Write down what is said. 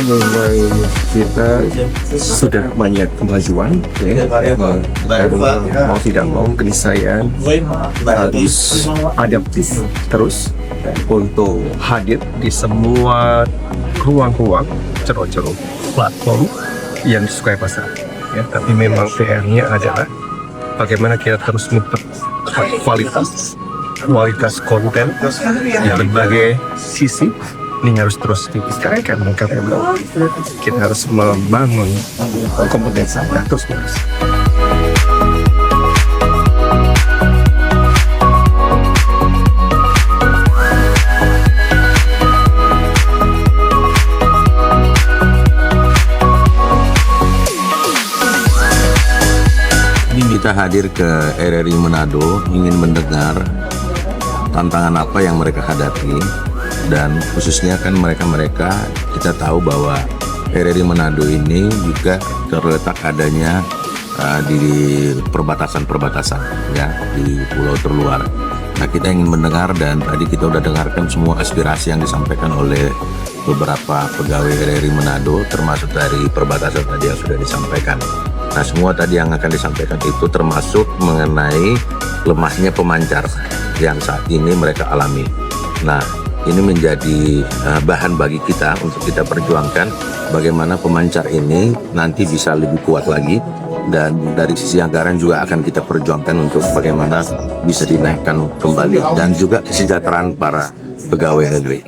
memang kita sudah banyak kemajuan, ya. Mau tidak mau keniscayaan harus adaptif terus untuk hadir di semua ruang-ruang ceruk-ceruk platform yang disukai pasar. Ya, tapi memang PR-nya adalah bagaimana kita terus memperkuat kualitas konten di berbagai sisi. Ini harus terus ditingkatkan karena kita harus membangun kompetensi terus. Kita hadir ke RRI Manado ingin mendengar tantangan apa yang mereka hadapi, dan khususnya kan mereka kita tahu bahwa RRI Manado ini juga terletak adanya di perbatasan ya, di pulau terluar. Nah, kita ingin mendengar, dan tadi kita udah dengarkan semua aspirasi yang disampaikan oleh beberapa pegawai RRI Manado, termasuk dari perbatasan tadi yang sudah disampaikan. Nah, semua tadi yang akan disampaikan itu termasuk mengenai lemahnya pemancar yang saat ini mereka alami. Nah, ini menjadi bahan bagi kita untuk kita perjuangkan bagaimana pemancar ini nanti bisa lebih kuat lagi, dan dari sisi anggaran juga akan kita perjuangkan untuk bagaimana bisa dinaikkan kembali, dan juga kesejahteraan para pegawai negeri.